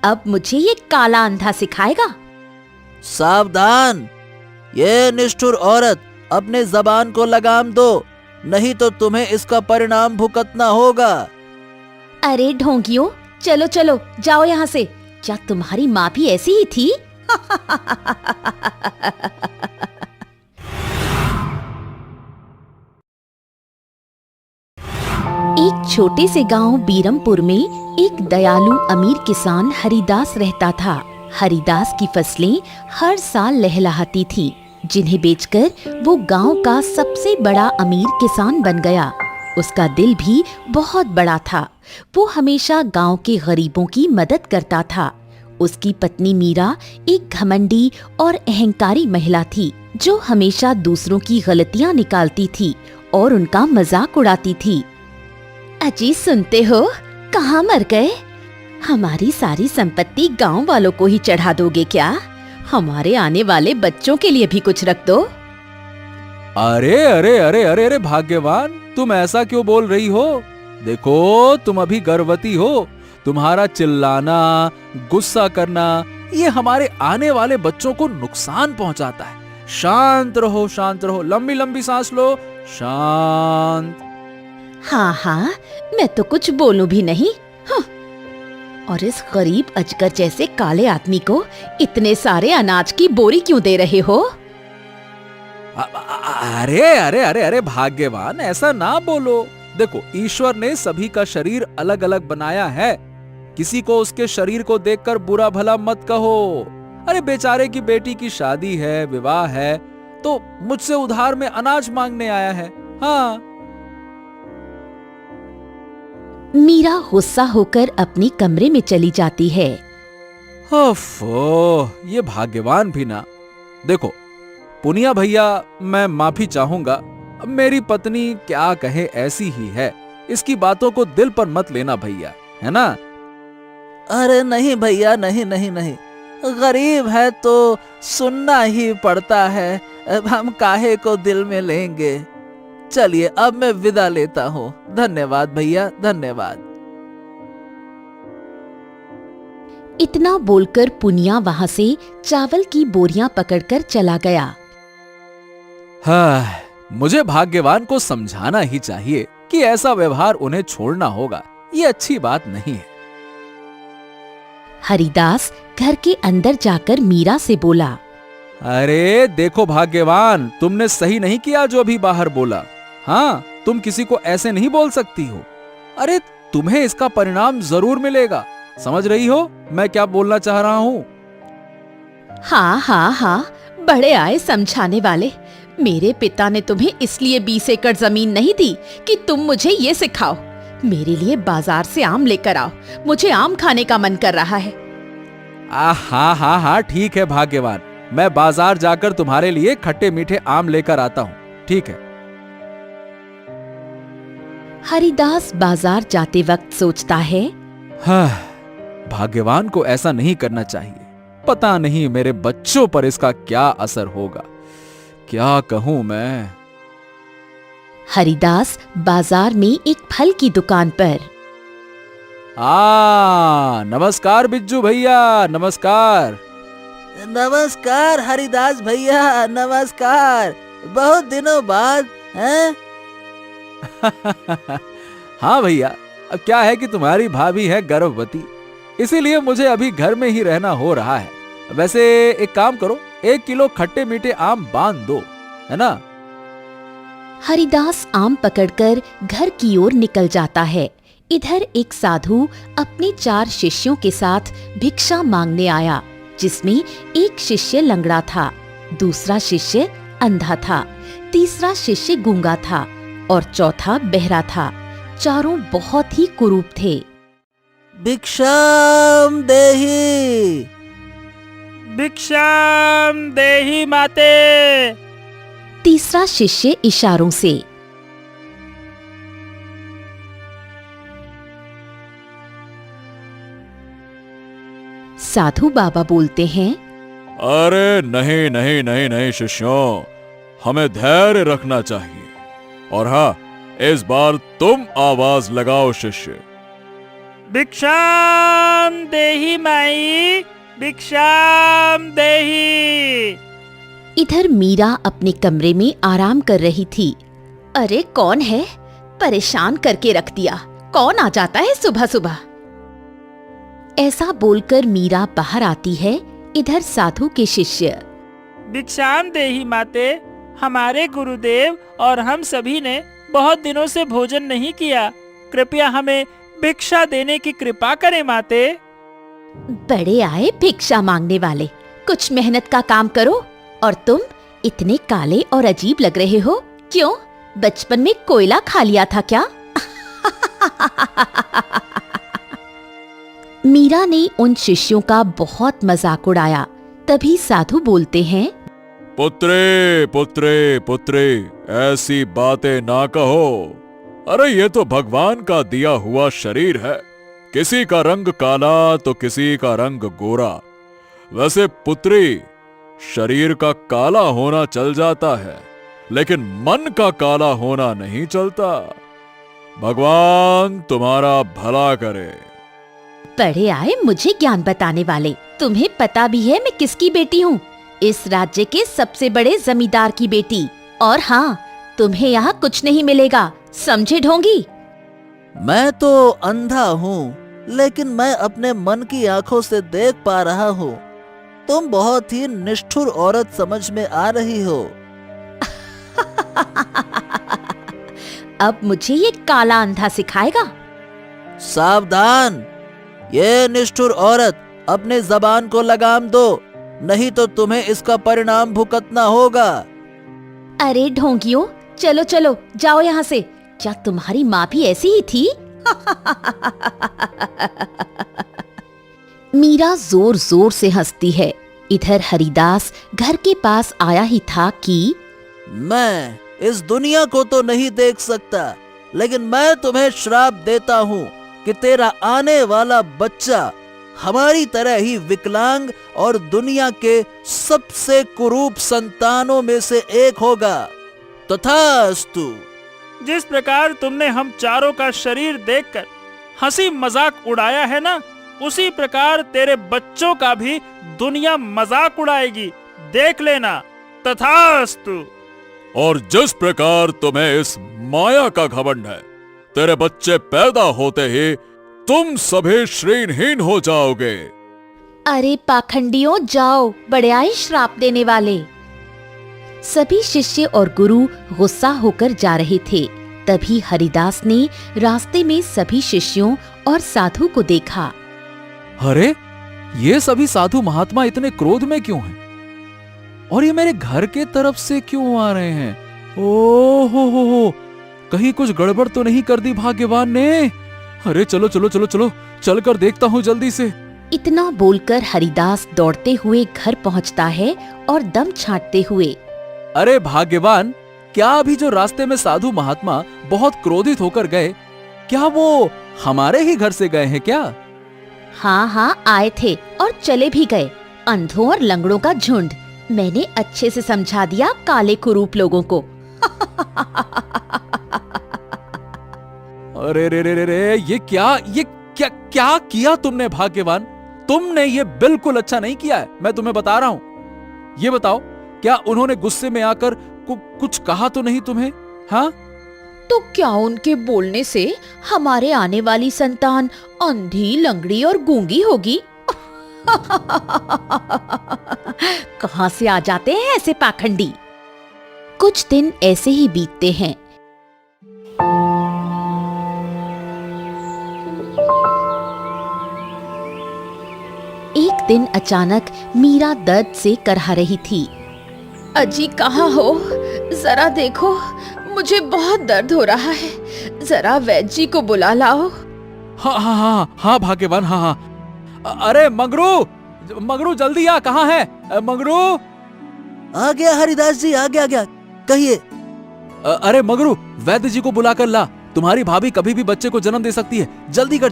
अब मुझे ये काला अंधा सिखाएगा। सावधान, ये निष्ठुर औरत, अपने जबान को लगाम दो, नहीं तो तुम्हें इसका परिणाम भुगतना होगा। अरे ढोंगियों, चलो चलो जाओ यहाँ से। क्या तुम्हारी माँ भी ऐसी ही थी? एक छोटे से गांव बीरमपुर में एक दयालु अमीर किसान हरिदास रहता था। हरिदास की फसलें हर साल लहलहाती थीं, जिन्हें बेचकर वो गांव का सबसे बड़ा अमीर किसान बन गया। उसका दिल भी बहुत बड़ा था। वो हमेशा गांव के गरीबों की मदद करता था। उसकी पत्नी मीरा एक घमंडी और अहंकारी महिला थी, जो हमेशा दूसरों की गलतियां निकालती थी और उनका मजाक उड़ाती थी। अजी सुनते हो, कहाँ मर गए? हमारी सारी संपत्ति गांव वालों को ही चढ़ा दोगे क्या? हमारे आने वाले बच्चों के लिए भी कुछ रख दो। अरे अरे अरे अरे अरे भाग्यवान, तुम ऐसा क्यों बोल रही हो? देखो, तुम अभी गर्भवती हो। तुम्हारा चिल्लाना, गुस्सा करना, ये हमारे आने वाले बच्चों को नुकसान पहुंचाता है। शांत रहो, शांत रहो, लंबी लंबी सांस लो, शांत। हाँ हाँ, मैं तो कुछ बोलूं भी नहीं। हाँ। और इस गरीब अजगर जैसे काले आदमी को इतने सारे अनाज की बोरी क्यों दे रहे हो? अरे अरे अरे अरे भाग्यवान, ऐसा ना बोलो। देखो, ईश्वर ने सभी का शरीर अलग अलग बनाया है। किसी को उसके शरीर को देखकर बुरा भला मत कहो। अरे बेचारे की बेटी की शादी है, विवाह है, तो मुझसे उधार में अनाज मांगने आया है। हाँ। मीरा गुस्सा होकर अपने कमरे में चली जाती है। ओफो, ये भाग्यवान भी ना। देखो पुनिया भैया, मैं माफी चाहूंगा। अब मेरी पत्नी क्या कहे ऐसी ही है। इसकी बातों को दिल पर मत लेना भैया, है ना? अरे नहीं भैया, नहीं नहीं नहीं, गरीब है तो सुनना ही पड़ता है। अब हम काहे को दिल में लेंगे। चलिए अब मैं विदा लेता हूँ। धन्यवाद भैया, धन्यवाद। इतना बोलकर पुनिया वहां से चावल की बोरियां पकड़कर चला गया। हाँ, मुझे भाग्यवान को समझाना ही चाहिए कि ऐसा व्यवहार उन्हें छोड़ना होगा। ये अच्छी बात नहीं है। हरिदास घर के अंदर जाकर मीरा से बोला, अरे देखो भाग्यवान, तुमने सही नहीं किया जो अभी बाहर बोला। हाँ, तुम किसी को ऐसे नहीं बोल सकती हो। अरे तुम्हें इसका परिणाम जरूर मिलेगा। समझ रही हो मैं क्या बोलना चाह रहा हूँ? हाँ हाँ हाँ, बड़े आए समझाने वाले। मेरे पिता ने तुम्हें इसलिए 20 एकड़ जमीन नहीं दी कि तुम मुझे ये सिखाओ। मेरे लिए बाजार से आम लेकर आओ, मुझे आम खाने का मन कर रहा है। हाँ हाँ हाँ, ठीक है भाग्यवान, मैं बाजार जाकर तुम्हारे लिए खट्टे मीठे आम लेकर आता हूँ। ठीक है। हरिदास बाजार जाते वक्त सोचता है, हाँ, भाग्यवान को ऐसा नहीं करना चाहिए। पता नहीं मेरे बच्चों पर इसका क्या असर होगा। क्या कहूं मैं। हरिदास बाजार में एक फल की दुकान पर। नमस्कार बिज्जू भैया, नमस्कार। नमस्कार हरिदास भैया, नमस्कार। बहुत दिनों बाद हैं? हाँ भैया, अब क्या है कि तुम्हारी भाभी है गर्भवती, इसीलिए मुझे अभी घर में ही रहना हो रहा है। वैसे एक काम करो, 1 किलो खट्टे मीठे आम बांध दो, है ना? हरिदास आम पकड़कर घर की ओर निकल जाता है। इधर एक साधु अपने 4 शिष्यों के साथ भिक्षा मांगने आया, जिसमें एक शिष्य लंगड़ा था, दूसरा शिष्य अंधा था, तीसरा शिष्य गूंगा था और चौथा बहरा था। चारों बहुत ही कुरूप थे। भिक्षाम देहि, भिक्षाम देहि माते। तीसरा शिष्य इशारों से। साधु बाबा बोलते हैं, अरे नहीं नहीं नहीं नहीं शिष्यों, हमें धैर्य रखना चाहिए। और हाँ, इस बार तुम आवाज लगाओ शिष्य। भिक्षाम देहि माई, भिक्षाम देहि। इधर मीरा अपने कमरे में आराम कर रही थी। अरे कौन है? परेशान करके रख दिया। कौन आ जाता है सुबह सुबह? ऐसा बोलकर मीरा बाहर आती है। इधर साधु के शिष्य, भिक्षाम देहि माते, हमारे गुरुदेव और हम सभी ने बहुत दिनों से भोजन नहीं किया, कृपया हमें भिक्षा देने की कृपा करें माते। बड़े आए भिक्षा मांगने वाले, कुछ मेहनत का काम करो। और तुम इतने काले और अजीब लग रहे हो, क्यों? बचपन में कोयला खा लिया था क्या? मीरा ने उन शिष्यों का बहुत मजाक उड़ाया। तभी साधु बोलते हैं, पुत्रे पुत्रे पुत्रे, ऐसी बातें ना कहो। अरे ये तो भगवान का दिया हुआ शरीर है। किसी का रंग काला तो किसी का रंग गोरा। वैसे पुत्री, शरीर का काला होना चल जाता है, लेकिन मन का काला होना नहीं चलता। भगवान तुम्हारा भला करे। बड़े आए मुझे ज्ञान बताने वाले, तुम्हें पता भी है मैं किसकी बेटी हूँ? इस राज्य के सबसे बड़े जमींदार की बेटी। और हाँ, तुम्हें यहाँ कुछ नहीं मिलेगा, समझे ढोंगी? मैं तो अंधा हूँ, लेकिन मैं अपने मन की आंखों से देख पा रहा हूँ। तुम बहुत ही निष्ठुर औरत समझ में आ रही हो। अब मुझे ये काला अंधा सिखाएगा? सावधान, ये निष्ठुर औरत, अपने जबान को लगाम दो, नहीं तो तुम्हें इसका परिणाम भुगतना होगा। अरे ढोंगियों, चलो चलो जाओ यहाँ से। क्या तुम्हारी माँ भी ऐसी ही थी? मीरा जोर जोर से हंसती है। इधर हरिदास घर के पास आया ही था कि मैं इस दुनिया को तो नहीं देख सकता, लेकिन मैं तुम्हें श्राप देता हूँ कि तेरा आने वाला बच्चा हमारी तरह ही विकलांग और दुनिया के सबसे कुरूप संतानों में से एक होगा। तथास्तु। जिस प्रकार तुमने हम चारों का शरीर देखकर हंसी मजाक उड़ाया है ना, उसी प्रकार तेरे बच्चों का भी दुनिया मजाक उड़ाएगी, देख लेना। तथास्तु। और जिस प्रकार तुम्हें इस माया का घमंड है, तेरे बच्चे पैदा होते ही तुम सभी श्रीहीन हो जाओगे। अरे पाखंडियों, जाओ, बड़े आए श्राप देने वाले। सभी शिष्य और गुरु गुस्सा होकर जा रहे थे। तभी हरिदास ने रास्ते में सभी शिष्यों और साधु को देखा। अरे, ये सभी साधु महात्मा इतने क्रोध में क्यों हैं? और ये मेरे घर के तरफ से क्यों आ रहे हैं? ओ हो, कहीं कुछ गड़बड़ तो नहीं कर दी भाग्यवान ने? अरे चलो चलो चलो चलो, चल कर देखता हूँ जल्दी से। इतना बोलकर हरिदास दौड़ते हुए घर पहुंचता है और दम छांटते हुए, अरे भाग्यवान, क्या अभी जो रास्ते में साधु महात्मा बहुत क्रोधित होकर गए, क्या वो हमारे ही घर से गए हैं क्या? हाँ हाँ, आए थे और चले भी गए। अंधों और लंगड़ों का झुंड। मैंने अच्छे से समझा दिया काले कुरूप लोगों को। अरे रे रे रे रे, ये क्या किया तुमने भाग्यवान? तुमने ये बिल्कुल अच्छा नहीं किया है, मैं तुम्हें बता रहा हूँ। ये बताओ, क्या उन्होंने गुस्से में आकर कुछ कहा तो नहीं तुम्हें? हाँ? तो क्या उनके बोलने से हमारे आने वाली संतान अंधी, लंगड़ी और गूंगी होगी? कहाँ से आ जाते हैं ऐसे पाखंडी? कुछ दिन ऐसे ही बीतते हैं। एक दिन अचानक मीरा दर्द से करहा रही थी। अजी कहाँ हो? जरा देखो, मुझे बहुत दर्द हो रहा है, जरा वैद्य जी को बुला लाओ। हाँ हाँ हाँ हाँ भाग्यवान, हाँ हाँ। अरे मंगरू जल्दी आ, कहाँ है मंगरू? आ गया हरिदास जी, आ गया, कहिए। अरे मंगरू, वैद्य जी को बुला कर ला। तुम्हारी भाभी कभी भी बच्चे को जन्म दे सकती है। जल्दी कर,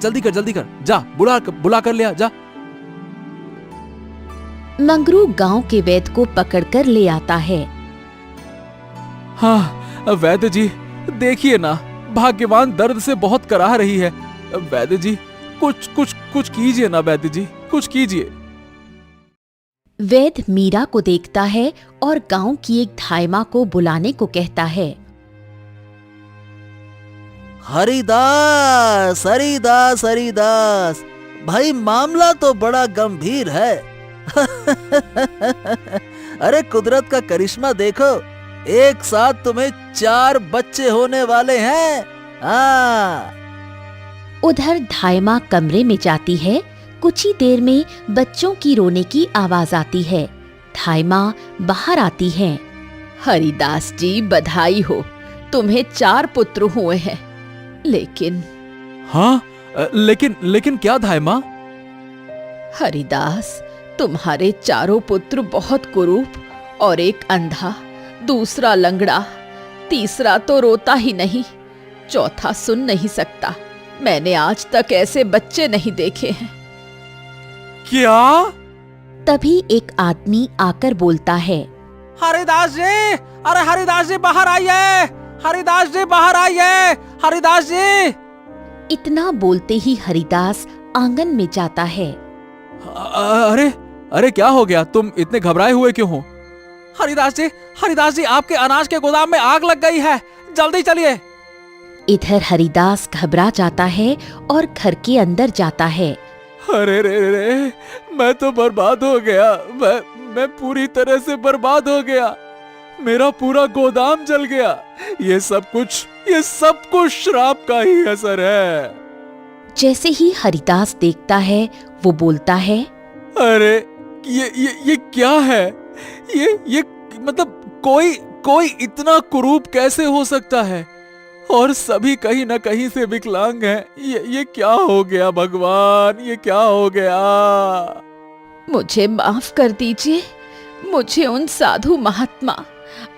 जा बुला कर ले आ, जा। मंगरू गांव के वैद्य को पकड़कर ले आता है। हाँ वैद्य जी, देखिए ना, भाग्यवान दर्द से बहुत कराह रही है। वैद्य जी, कुछ कुछ कुछ कीजिए ना वैद्य जी, कुछ कीजिए। वैद्य मीरा को देखता है और गांव की एक धाइमा को बुलाने को कहता है। हरिदास हरिदास हरिदास, भाई मामला तो बड़ा गंभीर है। अरे कुदरत का करिश्मा देखो, एक साथ तुम्हें 4 बच्चे होने वाले हैं। हाँ। उधर धाइमा कमरे में जाती है। कुछ ही देर में बच्चों की रोने की आवाज आती है। धाइमा बाहर आती है। हरिदास जी बधाई हो, तुम्हें 4 पुत्र हुए हैं। लेकिन हाँ, लेकिन क्या धाइमा? हरिदास, तुम्हारे 4 पुत्र बहुत कुरूप, और एक अंधा, दूसरा लंगड़ा, तीसरा तो रोता ही नहीं, चौथा सुन नहीं सकता। मैंने आज तक ऐसे बच्चे नहीं देखे हैं। क्या? तभी एक आदमी आकर बोलता है। हरिदास जी, अरे हरिदास जी बाहर आइए, हरिदास जी बाहर आइए, हरिदास जी। इतना बोलते ही हरिदास आंगन में जाता है। अरे अरे क्या हो गया? तुम इतने घबराए हुए क्यों हो? हरिदास जी आपके अनाज के गोदाम में आग लग गई है, जल्दी चलिए। इधर हरिदास घबरा जाता है और घर के अंदर जाता है। अरे रे, मैं तो बर्बाद हो गया। मैं पूरी तरह से बर्बाद हो गया। मेरा पूरा गोदाम जल गया। ये सब कुछ श्राप का ही असर है। जैसे ही हरिदास देखता है, वो बोलता है। अरे ये क्या है? ये मतलब कोई इतना कुरूप कैसे हो सकता है? और सभी कहीं न कहीं से विकलांग हैं। ये क्या हो गया भगवान, ये क्या हो गया? मुझे माफ कर दीजिए। मुझे उन साधु महात्मा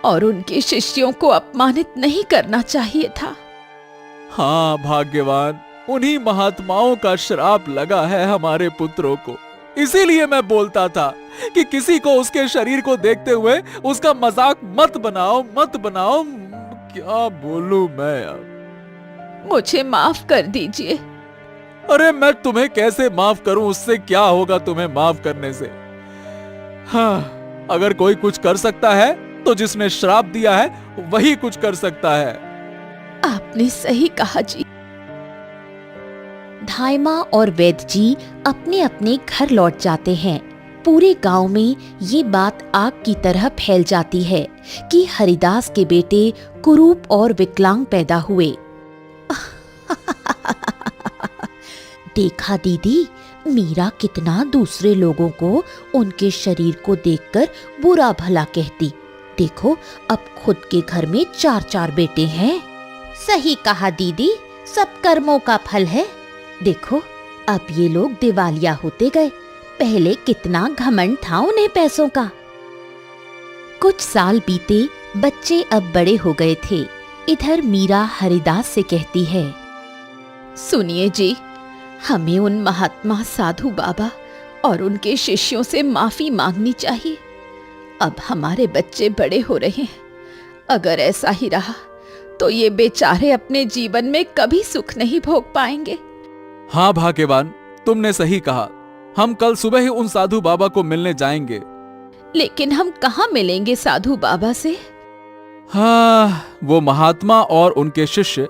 और उनके शिष्यों को अपमानित नहीं करना चाहिए था। हाँ भाग्यवान, उन्हीं महात्माओं का श्राप लगा है हमारे पुत्रों को। इसीलिए मैं बोलता था कि किसी को उसके शरीर को देखते हुए उसका मजाक मत बनाओ। क्या बोलूं मैं अब? मुझे माफ कर दीजिए। अरे मैं तुम्हें कैसे माफ करूं? उससे क्या होगा तुम्हें माफ करने से? हाँ, अगर कोई कुछ कर सकता है तो जिसने श्राप दिया है वही कुछ कर सकता है। आपने सही कहा जी। धाइमा और वैद्य जी अपने अपने घर लौट जाते हैं। पूरे गांव में ये बात आग की तरह फैल जाती है कि हरिदास के बेटे कुरूप और विकलांग पैदा हुए। देखा दीदी, मीरा कितना दूसरे लोगों को उनके शरीर को देखकर बुरा भला कहती। देखो, अब खुद के घर में 4 बेटे हैं। सही कहा दीदी, सब कर्मों का फल है। देखो, अब ये लोग दिवालिया होते गए। पहले कितना घमंड था उन्हें पैसों का। कुछ साल बीते, बच्चे अब बड़े हो गए थे। इधर मीरा हरिदास से कहती है। सुनिए जी, हमें उन महात्मा साधु बाबा और उनके शिष्यों से माफी मांगनी चाहिए। अब हमारे बच्चे बड़े हो रहे हैं। अगर ऐसा ही रहा तो ये बेचारे अपने जीवन में कभी सुख नहीं भोग पाएंगे। हाँ भाग्यवान, तुमने सही कहा। हम कल सुबह ही उन साधु बाबा को मिलने जाएंगे। लेकिन हम कहाँ मिलेंगे साधु बाबा से? हाँ, वो महात्मा और उनके शिष्य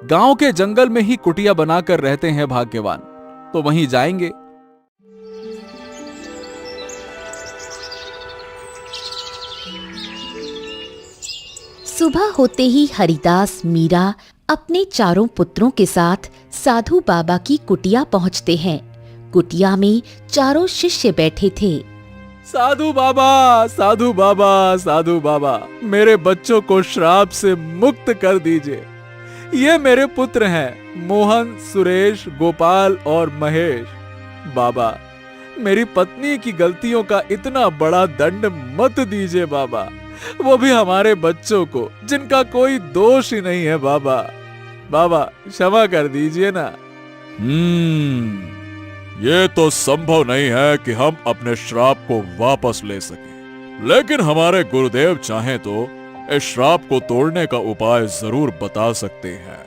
गांव के जंगल में ही कुटिया बनाकर रहते हैं भाग्यवान, तो वहीं जाएंगे। सुबह होते ही हरिदास, मीरा अपने 4 पुत्रों के साथ साधु बाबा की कुटिया पहुंचते हैं। कुटिया में 4 शिष्य बैठे थे। साधु बाबा, साधु बाबा, साधु बाबा, मेरे बच्चों को श्राप से मुक्त कर दीजिए। ये मेरे पुत्र हैं, मोहन, सुरेश, गोपाल और महेश। बाबा, मेरी पत्नी की गलतियों का इतना बड़ा दंड मत दीजिए बाबा, वो भी हमारे बच्चों को, जिनका कोई दोष ही नहीं है। बाबा, बाबा क्षमा कर दीजिए ना। ये तो संभव नहीं है कि हम अपने श्राप को वापस ले सकें, लेकिन हमारे गुरुदेव चाहें तो इस श्राप को तोड़ने का उपाय जरूर बता सकते हैं।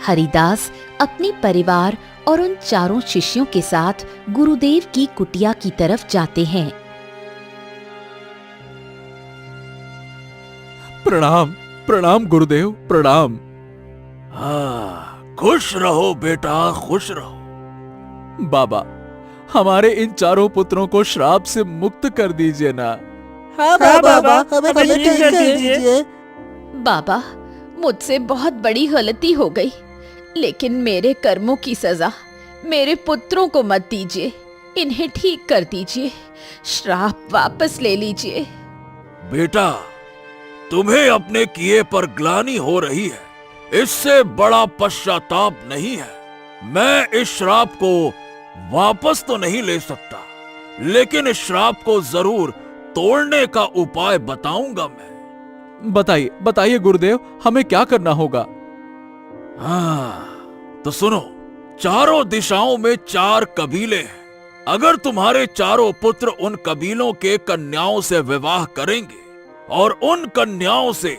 हरिदास अपने परिवार और उन चारों शिष्यों के साथ गुरुदेव की कुटिया की तरफ जाते हैं। प्रणाम प्रणाम गुरुदेव, प्रणाम। हाँ, खुश रहो बेटा, खुश रहो। बाबा, हमारे इन चारों पुत्रों को श्राप से मुक्त कर दीजिए ना। हाँ बाबा, बाबा, हमें हमें ठीक ठीक कर कर दीजिए। बाबा, मुझसे बहुत बड़ी गलती हो गई, लेकिन मेरे कर्मों की सजा मेरे पुत्रों को मत दीजिए। इन्हें ठीक कर दीजिए, श्राप वापस ले लीजिए। बेटा, तुम्हें अपने किए पर ग्लानि हो रही है, इससे बड़ा पश्चाताप नहीं है। मैं इस श्राप को वापस तो नहीं ले सकता, लेकिन इस श्राप को जरूर तोड़ने का उपाय बताऊंगा मैं। बताइए बताइए गुरुदेव, हमें क्या करना होगा? हाँ, तो सुनो, चारों दिशाओं में 4 कबीले हैं। अगर तुम्हारे चारों पुत्र उन कबीलों के कन्याओं से विवाह करेंगे और उन कन्याओं से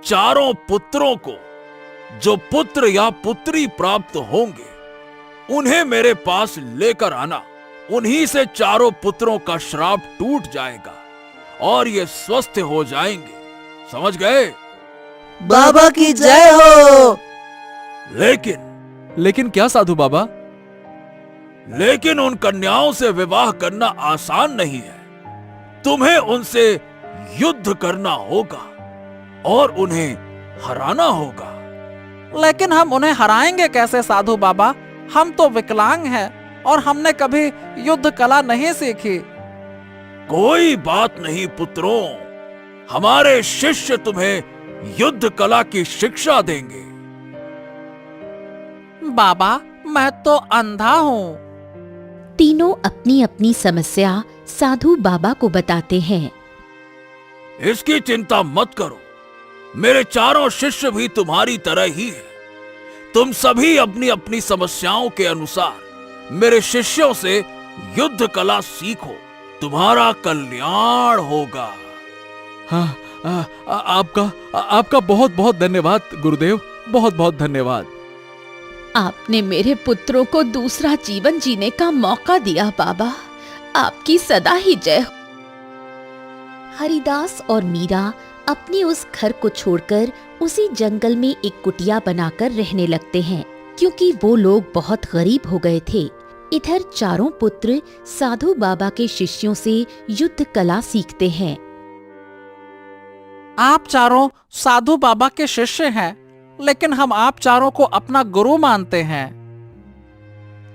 चारों पुत्रों को जो पुत्र या पुत्री प्राप्त होंगे, उन्हें मेरे पास लेकर आना। उन्हीं से चारों पुत्रों का श्राप टूट जाएगा और ये स्वस्थ हो जाएंगे। समझ गए? बाबा की जय हो। लेकिन क्या साधु बाबा? लेकिन उन कन्याओं से विवाह करना आसान नहीं है। तुम्हें उनसे युद्ध करना होगा और उन्हें हराना होगा। लेकिन हम उन्हें हराएंगे कैसे साधु बाबा? हम तो विकलांग हैं और हमने कभी युद्ध कला नहीं सीखी। कोई बात नहीं पुत्रों, हमारे शिष्य तुम्हें युद्ध कला की शिक्षा देंगे। बाबा, मैं तो अंधा हूँ। तीनों अपनी अपनी समस्या साधु बाबा को बताते हैं। इसकी चिंता मत करो, मेरे चारों शिष्य भी तुम्हारी तरह ही हैं। तुम सभी अपनी अपनी समस्याओं के अनुसार मेरे शिष्यों से युद्ध कला सीखो, तुम्हारा कल्याण होगा। हाँ, आपका बहुत बहुत धन्यवाद गुरुदेव, बहुत बहुत धन्यवाद। आपने मेरे पुत्रों को दूसरा जीवन जीने का मौका दिया बाबा, आपकी सदा ही जय हो। हरिदास और मीरा अपने उस घर को छोड़कर उसी जंगल में एक कुटिया बनाकर रहने लगते हैं, क्योंकि वो लोग बहुत गरीब हो गए थे। इधर चारों पुत्र साधु बाबा के शिष्यों से युद्ध कला सीखते हैं। आप चारों साधु बाबा के शिष्य हैं, लेकिन हम आप चारों को अपना गुरु मानते हैं।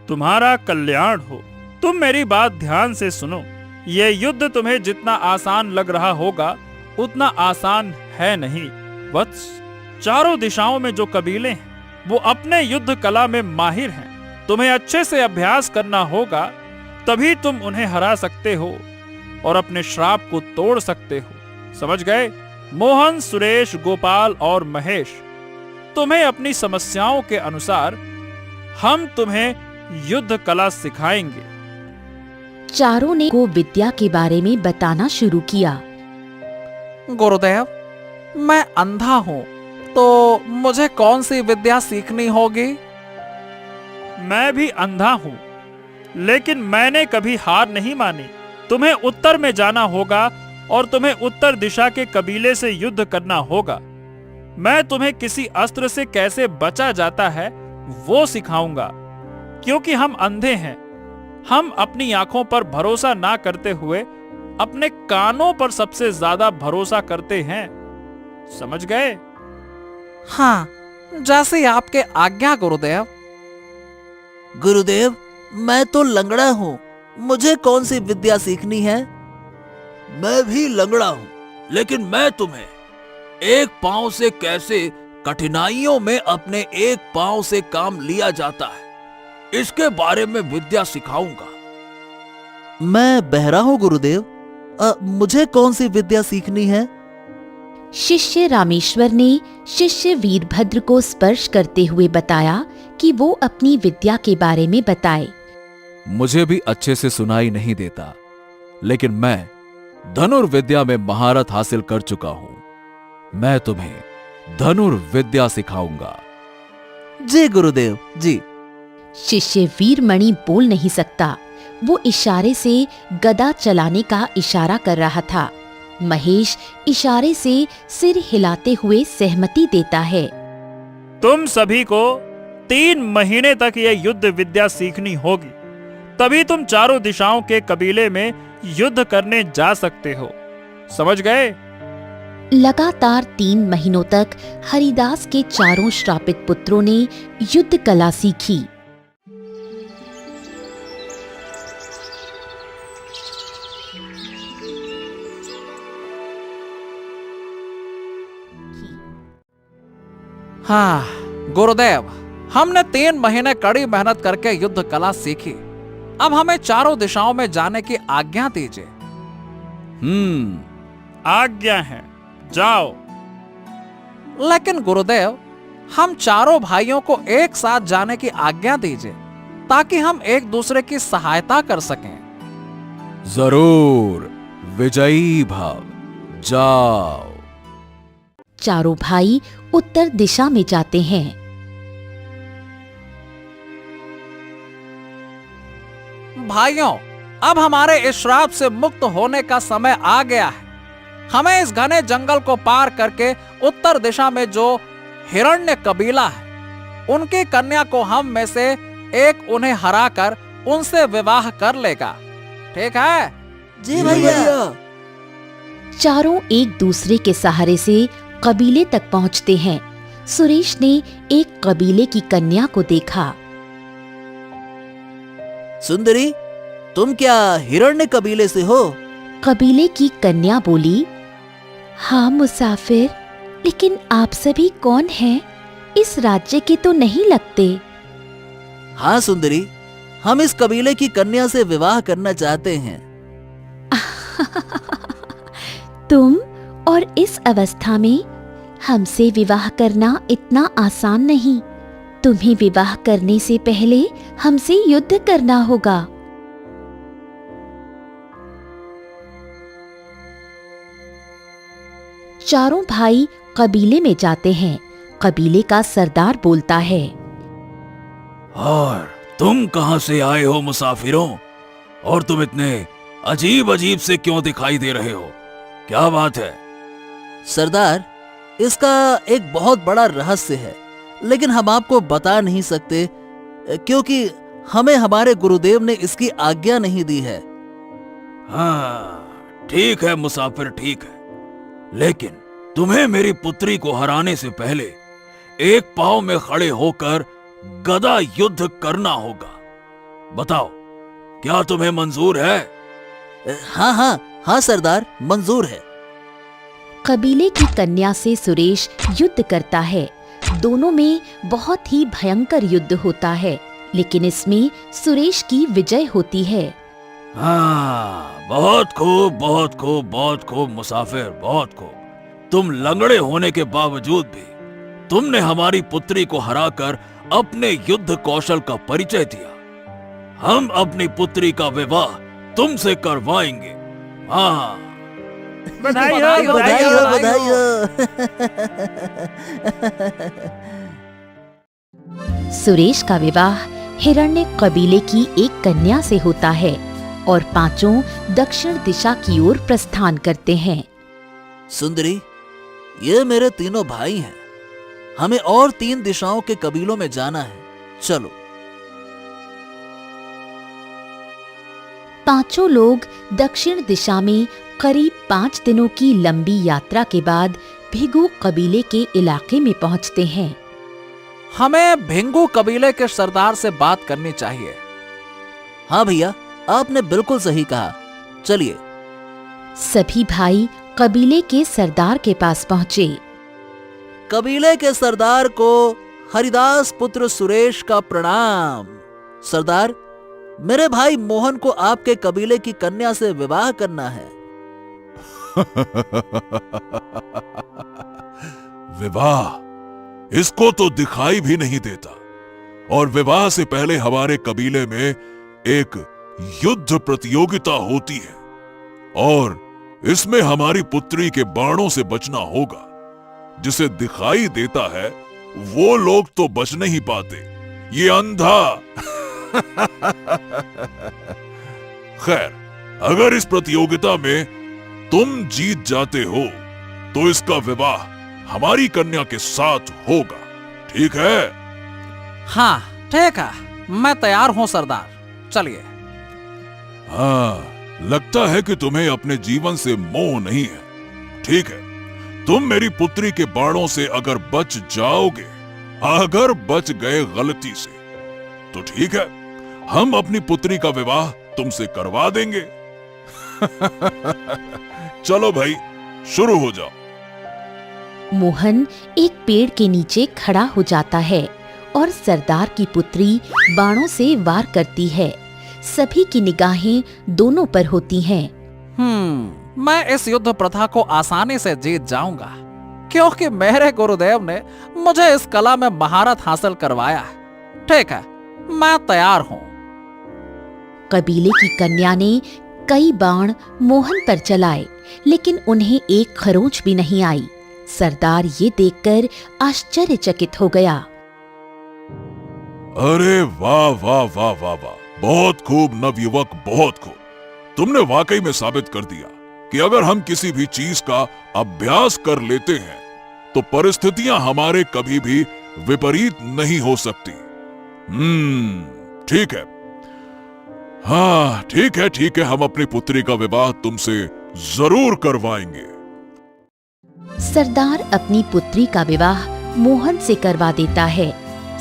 तुम्हारा कल्याण हो। तुम मेरी बात ध्यान से सुनो। ये युद्ध तुम्हें जितना आसान लग रहा होगा, उतना आसान है नहीं वत्स। चारों दिशाओं में जो कबीले हैं, वो अपने युद्ध कला में माहिर हैं। तुम्हें अच्छे से अभ्यास करना होगा, तभी तुम उन्हें हरा सकते हो और अपने श्राप को तोड़ सकते हो। समझ गए? मोहन, सुरेश, गोपाल और महेश, तुम्हें अपनी समस्याओं के अनुसार हम तुम्हें युद्ध कला सिखाएंगे। चारों ने को विद्या के बारे में बताना शुरू किया। गुरुदेव, मैं अंधा हूँ, तो मुझे कौन सी विद्या सीखनी होगी? मैं भी अंधा हूँ, लेकिन मैंने कभी हार नहीं मानी। तुम्हें उत्तर में जाना होगा और तुम्हें उत्तर दिशा के कबीले से युद्ध करना होगा। मैं तुम्हें किसी अस्त्र से कैसे बचा जाता है वो सिखाऊंगा, क्योंकि हम अंधे हैं। हम अपनी आंखों पर भरोसा ना करते हुए अपने कानों पर सबसे ज्यादा भरोसा करते हैं। समझ गए? हाँ, जैसे आपके आज्ञा गुरुदेव। गुरुदेव, मैं तो लंगड़ा हूँ, मुझे कौन सी विद्या सीखनी है? मैं भी लंगड़ा हूं, लेकिन मैं तुम्हें एक पांव से कैसे कठिनाइयों में अपने एक पांव से काम लिया जाता है, इसके बारे में विद्या सिखाऊंगा। मैं बहरा हूँ गुरुदेव, मुझे कौन सी विद्या सीखनी है? शिष्य रामेश्वर ने शिष्य वीरभद्र को स्पर्श करते हुए बताया कि वो अपनी विद्या के बारे में बताए। मुझे भी अच्छे से सुनाई नहीं देता, लेकिन मैं धनुर्विद्या में महारत हासिल कर चुका हूं। मैं तुम्हें धनुर्विद्या सिखाऊंगा। जी गुरुदेव जी। शिष्य वीरमणि बोल नहीं सकता। वो इशारे से गदा चलाने का इशारा कर रहा था। महेश इशारे से सिर हिलाते हुए सहमति देता है। तुम सभी को 3 महीने तक यह युद्ध विद्या सीखनी होगी, तभी तुम चारों दिशाओं के कबीले में युद्ध करने जा सकते हो। समझ गए? लगातार 3 महीनों तक हरिदास के चारों श्रापित पुत्रों ने युद्ध कला सीखी। हाँ गुरुदेव, हमने 3 महीने कड़ी मेहनत करके युद्ध कला सीखी। अब हमें चारों दिशाओं में जाने की आज्ञा दीजिए। आज्ञा है, जाओ। लेकिन गुरुदेव, हम चारों भाइयों को एक साथ जाने की आज्ञा दीजिए ताकि हम एक दूसरे की सहायता कर सकें। जरूर, विजयी भव, जाओ। चारों भाई उत्तर दिशा में जाते हैं। भाइयों, अब हमारे इस श्राप से मुक्त होने का समय आ गया है। हमें इस घने जंगल को पार करके उत्तर दिशा में जो हिरण्य कबीला है, उनकी कन्या को हम में से एक उन्हें हराकर उनसे विवाह कर लेगा। ठीक है? जी भैया। चारों एक दूसरे के सहारे से कबीले तक पहुंचते हैं। सुरेश ने एक कबीले की कन्या को देखा। सुंदरी, तुम क्या हिरण्य कबीले से हो? कबीले की कन्या बोली, हाँ मुसाफिर, लेकिन आप सभी कौन हैं? इस राज्य के तो नहीं लगते। हाँ सुंदरी, हम इस कबीले की कन्या से विवाह करना चाहते हैं। तुम और इस अवस्था में हमसे विवाह करना इतना आसान नहीं। तुम्हें विवाह करने से पहले हमसे युद्ध करना होगा। चारों भाई कबीले में जाते हैं। कबीले का सरदार बोलता है, और तुम कहां से आए हो मुसाफिरों? और तुम इतने अजीब अजीब से क्यों दिखाई दे रहे हो? क्या बात है? सरदार, इसका एक बहुत बड़ा रहस्य है, लेकिन हम आपको बता नहीं सकते क्योंकि हमें हमारे गुरुदेव ने इसकी आज्ञा नहीं दी है। हाँ, ठीक है मुसाफिर, ठीक है, लेकिन तुम्हें मेरी पुत्री को हराने से पहले एक पांव में खड़े होकर गदा युद्ध करना होगा। बताओ, क्या तुम्हें मंजूर है? हाँ हाँ हाँ सरदार, मंजूर है। कबीले की कन्या से सुरेश युद्ध करता है। दोनों में बहुत ही भयंकर युद्ध होता है, लेकिन इसमें सुरेश की विजय होती है। हाँ, बहुत खूब, बहुत खूब, बहुत खूब मुसाफिर, बहुत खूब। तुम लंगड़े होने के बावजूद भी तुमने हमारी पुत्री को हराकर अपने युद्ध कौशल का परिचय दिया। हम अपनी पुत्री का विवाह तुमसे करवाएंगे। हाँ, बधाई हो, बधाई हो, बधाई हो। बधाई हो। सुरेश का विवाह हिरण्य कबीले की एक कन्या से होता है और पांचों दक्षिण दिशा की ओर प्रस्थान करते हैं। सुंदरी, ये मेरे तीनों भाई हैं। हमें और 3 दिशाओं के कबीलों में जाना है। चलो। पांचों लोग दक्षिण दिशा में करीब 5 दिनों की लंबी यात्रा के बाद भिगु कबीले के इलाके में पहुंचते हैं। हमें भिंगू कबीले के सरदार से बात करनी चाहिए। हाँ भैया, आपने बिल्कुल सही कहा। चलिए। सभी भाई कबीले के सरदार के पास पहुंचे। कबीले के सरदार को हरिदास पुत्र सुरेश का प्रणाम। सरदार, मेरे भाई मोहन को आपके कबीले की कन्या से विवाह करना है। विवाह? इसको तो दिखाई भी नहीं देता। और विवाह से पहले हमारे कबीले में एक युद्ध प्रतियोगिता होती है और इसमें हमारी पुत्री के बाणों से बचना होगा। जिसे दिखाई देता है वो लोग तो बच नहीं पाते, ये अंधा। खैर, अगर इस प्रतियोगिता में तुम जीत जाते हो तो इसका विवाह हमारी कन्या के साथ होगा, ठीक है? हाँ ठीक है, मैं तैयार हूँ सरदार, चलिए। हाँ, लगता है कि तुम्हें अपने जीवन से मोह नहीं है। ठीक है, तुम मेरी पुत्री के बाणों से अगर बच जाओगे, अगर बच गए गलती से, तो ठीक है, हम अपनी पुत्री का विवाह तुमसे करवा देंगे। चलो भाई, शुरू हो जाओ। मोहन एक पेड़ के नीचे खड़ा हो जाता है और सरदार की पुत्री बाणों से वार करती है। सभी की निगाहें दोनों पर होती हैं। मैं इस युद्ध प्रथा को आसानी से जीत जाऊंगा, क्योंकि मेरे गुरुदेव ने मुझे इस कला में महारत हासिल करवाया है। ठीक है, मैं तैयार हूँ। कबीले की कन्या ने कई बाण मोहन पर चलाए, लेकिन उन्हें एक खरोंच भी नहीं आई। सरदार ये देखकर आश्चर्यचकित हो गया। अरे वाह वाह वाह वाह वाह, बहुत खूब नवयुवक, बहुत खूब। तुमने वाकई में साबित कर दिया कि अगर हम किसी भी चीज का अभ्यास कर लेते हैं तो परिस्थितियां हमारे कभी भी विपरीत नहीं हो सकती। ठीक है, हाँ ठीक है, ठीक है, हम अपनी पुत्री का विवाह तुमसे जरूर करवाएंगे। सरदार अपनी पुत्री का विवाह मोहन से करवा देता है।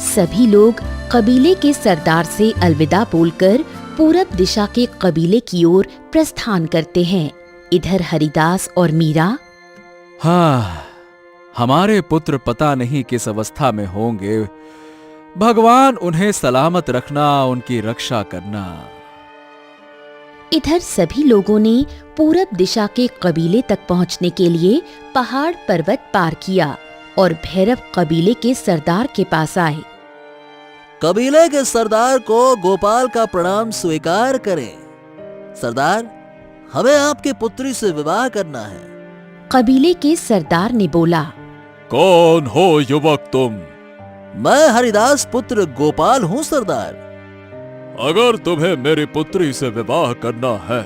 सभी लोग कबीले के सरदार से अलविदा बोलकर पूरब दिशा के कबीले की ओर प्रस्थान करते हैं। इधर हरिदास और मीरा, हाँ, हमारे पुत्र पता नहीं किस अवस्था में होंगे। भगवान उन्हें सलामत रखना, उनकी रक्षा करना। इधर सभी लोगों ने पूरब दिशा के कबीले तक पहुंचने के लिए पहाड़ पर्वत पार किया और भैरव कबीले के सरदार के पास आए। कबीले के सरदार को गोपाल का प्रणाम स्वीकार करें। सरदार, हमें आपकी पुत्री से विवाह करना है। कबीले के सरदार ने बोला, कौन हो युवक तुम? मैं हरिदास पुत्र गोपाल हूँ सरदार। अगर तुम्हें मेरी पुत्री से विवाह करना है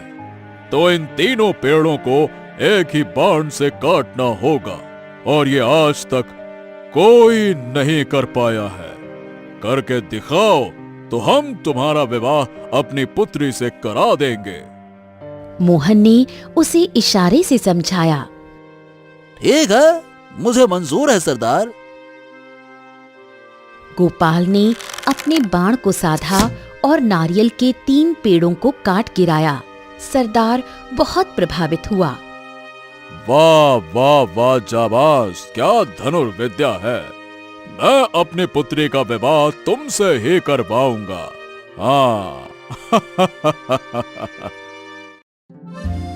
तो इन तीनों पेड़ों को एक ही बाण से काटना होगा, और ये आज तक कोई नहीं कर पाया है। करके दिखाओ तो हम तुम्हारा विवाह अपनी पुत्री से करा देंगे। मोहन ने उसे इशारे से समझाया। ठीक है, मुझे मंजूर है सरदार। गोपाल ने अपने बाण को साधा और नारियल के 3 पेड़ों को काट गिराया। सरदार बहुत प्रभावित हुआ। वाह वाह वाह, जाबाज, क्या धनुर्विद्या है। मैं अपनी पुत्री का विवाह तुमसे ही करवाऊंगा। हाँ।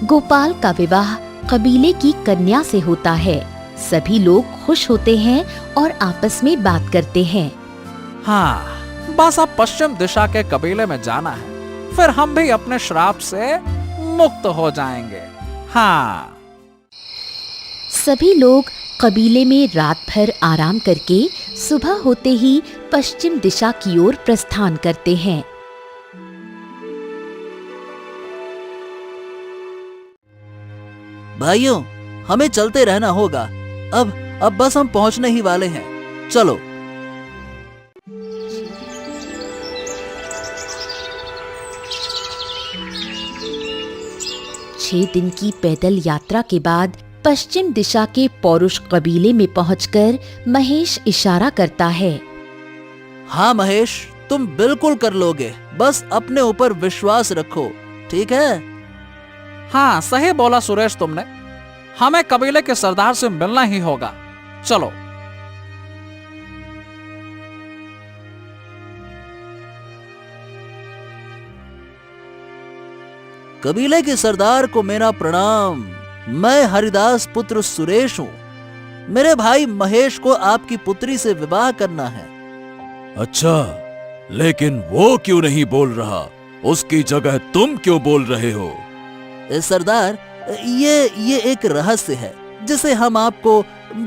गोपाल का विवाह कबीले की कन्या से होता है। सभी लोग खुश होते हैं और आपस में बात करते हैं। हाँ, बस अब पश्चिम दिशा के कबीले में जाना है, फिर हम भी अपने श्राप से मुक्त हो जाएंगे। हाँ। सभी लोग कबीले में रात भर आराम करके सुबह होते ही पश्चिम दिशा की ओर प्रस्थान करते हैं। भाइयों, हमें चलते रहना होगा। अब बस हम पहुंचने ही वाले हैं। चलो। छह दिन की पैदल यात्रा के बाद पश्चिम दिशा के पौरुष कबीले में पहुंचकर महेश इशारा करता है। हाँ महेश, तुम बिल्कुल कर लोगे, बस अपने ऊपर विश्वास रखो, ठीक है? हाँ, सही बोला सुरेश तुमने। हमें कबीले के सरदार से मिलना ही होगा। चलो। कबीले के सरदार को मेरा प्रणाम। मैं हरिदास पुत्र सुरेश हूँ। मेरे भाई महेश को आपकी पुत्री से विवाह करना है। अच्छा, लेकिन वो क्यों नहीं बोल रहा? उसकी जगह तुम क्यों बोल रहे हो? सरदार, ये एक रहस्य है जिसे हम आपको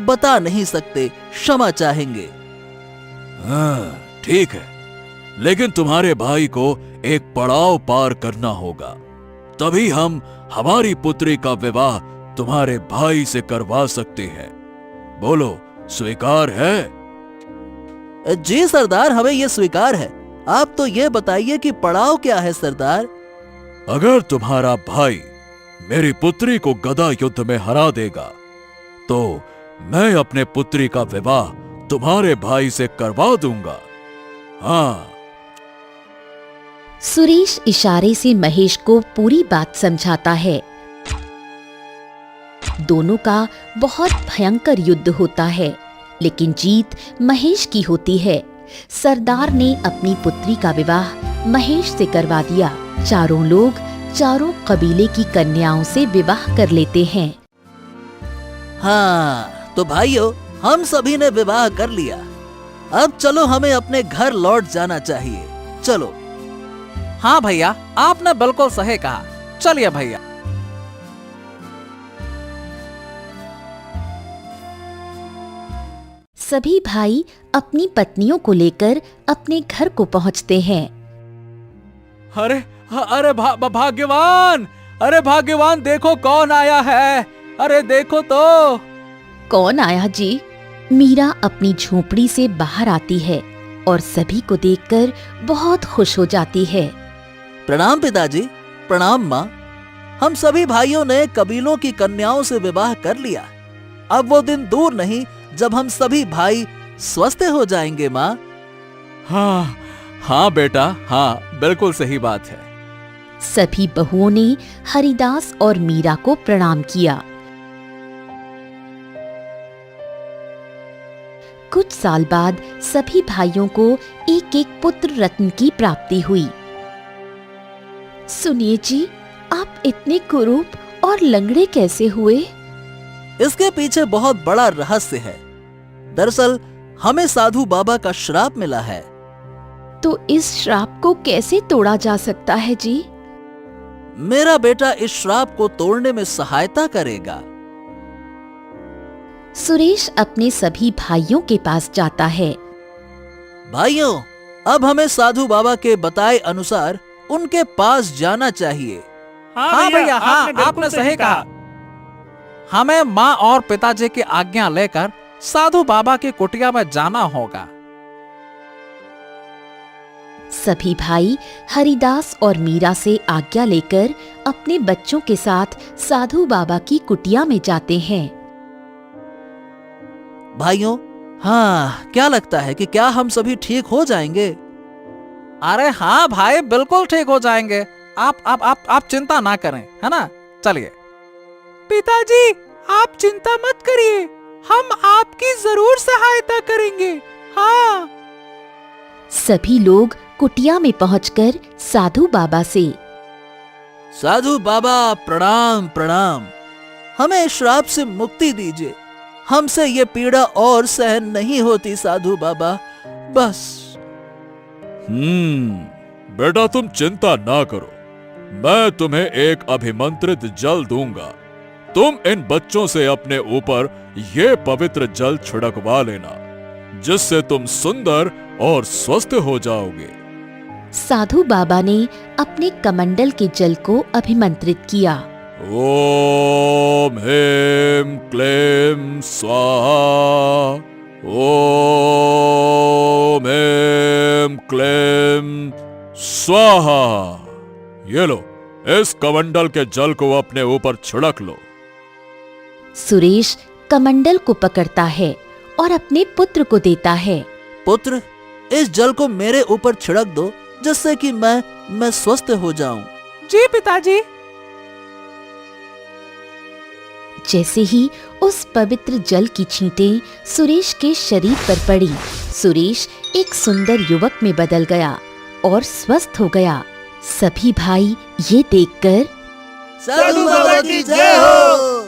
बता नहीं सकते, क्षमा चाहेंगे। हाँ, ठीक है, लेकिन तुम्हारे भाई को एक पड़ाव पार करना होगा, तभी हम हमारी पुत्री का विवाह तुम्हारे भाई से करवा सकते हैं। बोलो, स्वीकार है? जी सरदार, हमें ये स्वीकार है। आप तो ये बताइए कि पड़ाव क्या है सरदार? अगर तुम्हारा भाई मेरी पुत्री को गदा युद्ध में हरा देगा तो मैं अपने पुत्री का विवाह तुम्हारे भाई से करवा दूंगा। हाँ। सुरेश इशारे से महेश को पूरी बात समझाता है। दोनों का बहुत भयंकर युद्ध होता है, लेकिन जीत महेश की होती है। सरदार ने अपनी पुत्री का विवाह महेश से करवा दिया। चारों लोग चारों कबीले की कन्याओं से विवाह कर लेते हैं। हाँ, तो भाइयों, हम सभी ने विवाह कर लिया। अब चलो, हमें अपने घर लौट जाना चाहिए। चलो। हाँ भैया, आपने बिल्कुल सही कहा। चलिए भैया। सभी भाई अपनी पत्नियों को लेकर अपने घर को पहुंचते हैं। अरे अरे भाग्यवान, अरे भाग्यवान, देखो कौन आया है। अरे देखो तो। कौन आया जी? मीरा अपनी झोपड़ी से बाहर आती है और सभी को देखकर बहुत खुश हो जाती है। प्रणाम पिताजी। प्रणाम माँ। हम सभी भाइयों ने कबीलों की कन्याओं से विवाह कर लिया। अब वो दिन दूर नहीं जब हम सभी भाई स्वस्थ हो जाएंगे माँ। हाँ हाँ बेटा, हाँ बिल्कुल सही बात है। सभी बहुओं ने हरिदास और मीरा को प्रणाम किया। कुछ साल बाद सभी भाइयों को एक एक पुत्र रत्न की प्राप्ति हुई। सुनिए जी, आप इतने कुरूप और लंगड़े कैसे हुए? इसके पीछे बहुत बड़ा रहस्य है। दरअसल हमें साधु बाबा का श्राप मिला है। तो इस श्राप को कैसे तोड़ा जा सकता है जी? मेरा बेटा इस श्राप को तोड़ने में सहायता करेगा। सुरेश अपने सभी भाइयों के पास जाता है। भाइयों, अब हमें साधु बाबा के बताए अनुसार उनके पास जाना चाहिए। हाँ भैया, हाँ आपने सही कहा। हमें माँ और पिताजी की आज्ञा लेकर साधु बाबा की कुटिया में जाना होगा। सभी भाई हरिदास और मीरा से आज्ञा लेकर अपने बच्चों के साथ साधु बाबा की कुटिया में जाते हैं। भाइयों, हाँ, क्या लगता है कि क्या हम सभी ठीक हो जाएंगे? अरे हाँ भाई, बिल्कुल ठीक हो जाएंगे। आप चिंता ना करें, है ना? चलिए। पिताजी, आप चिंता मत करिए, हम आपकी जरूर सहायता करेंगे। हाँ। सभी लोग कुटिया में पहुंचकर साधु बाबा से, साधु बाबा प्रणाम प्रणाम। हमें इस श्राप से मुक्ति दीजिए। हमसे ये पीड़ा और सहन नहीं होती साधु बाबा, बस। बेटा तुम चिंता ना करो, मैं तुम्हें एक अभिमंत्रित जल दूंगा। तुम इन बच्चों से अपने ऊपर ये पवित्र जल छिड़कवा लेना, जिससे तुम सुंदर और स्वस्थ हो जाओगे। साधु बाबा ने अपने कमंडल के जल को अभिमंत्रित किया। ओम ह्रीं क्लीं स्वाहा। ओम ह्रीं क्लीं स्वाहा। ये लो, इस कमंडल के जल को अपने ऊपर छिड़क लो। सुरेश कमंडल को पकड़ता है और अपने पुत्र को देता है। पुत्र, इस जल को मेरे ऊपर छिड़क दो, जिससे कि मैं स्वस्थ हो जाऊं। जी पिताजी। जैसे ही उस पवित्र जल की छींटें सुरेश के शरीर पर पड़ी, सुरेश एक सुंदर युवक में बदल गया और स्वस्थ हो गया। सभी भाई ये देखकर साधु बाबा की जय हो।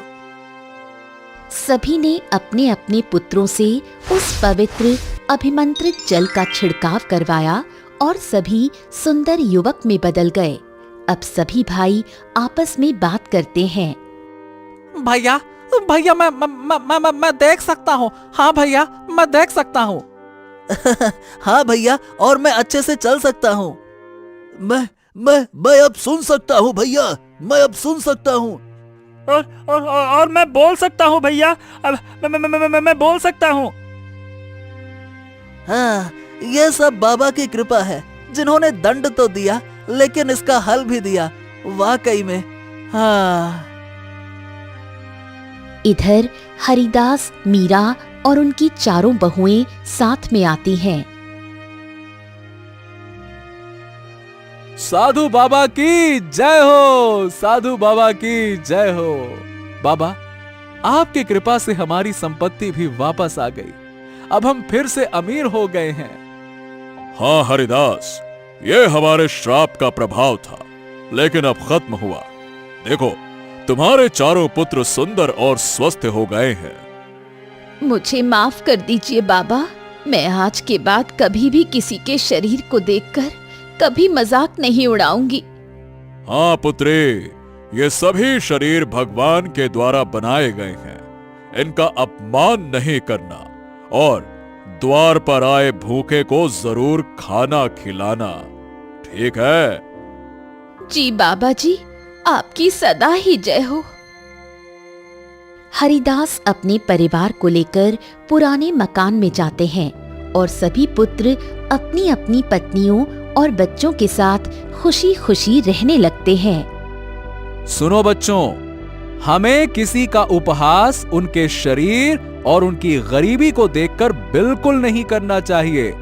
सभी ने अपने अपने पुत्रों से उस पवित्र अभिमंत्रित जल का छिड़काव करवाया और सभी सुंदर युवक में बदल गए। अब सभी भाई आपस में बात करते हैं। भैया, मैं देख सकता हूँ। हाँ भैया, मैं देख सकता हूँ। हाँ भैया, और मैं अच्छे से चल सकता हूँ। मैं अब सुन सकता हूँ भैया, मैं अब सुन सकता हूँ। और मैं बोल सकता हूँ भैया, अब मैं बोल सकता हूँ। हाँ, ये सब बाबा की कृपा है, जिन्होंने दंड तो दिया लेकिन इसका हल भी दिया, वाकई में। हाँ। इधर हरिदास, मीरा और उनकी चारों बहुएं साथ में आती हैं। साधु बाबा की जय हो, साधु बाबा की जय हो। बाबा, आपकी कृपा से हमारी संपत्ति भी वापस आ गई। अब हम फिर से अमीर हो गए हैं। हाँ हरिदास, ये हमारे श्राप का प्रभाव था, लेकिन अब खत्म हुआ। देखो, तुम्हारे चारों पुत्र सुंदर और स्वस्थ हो गए हैं। मुझे माफ कर दीजिए बाबा, मैं आज के बाद कभी भी किसी के शरीर को देखकर कभी मजाक नहीं उड़ाऊंगी। हाँ पुत्री, ये सभी शरीर भगवान के द्वारा बनाए गए हैं, इनका अपमान नहीं करना और द्वार पर आए भूखे को जरूर खाना खिलाना, ठीक है? जी बाबा जी, आपकी सदा ही जय हो। हरिदास अपने परिवार को लेकर पुराने मकान में जाते हैं और सभी पुत्र अपनी अपनी पत्नियों और बच्चों के साथ खुशी खुशी रहने लगते हैं। सुनो बच्चों, हमें किसी का उपहास उनके शरीर और उनकी गरीबी को देखकर बिल्कुल नहीं करना चाहिए,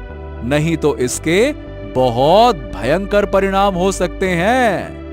नहीं तो इसके बहुत भयंकर परिणाम हो सकते हैं।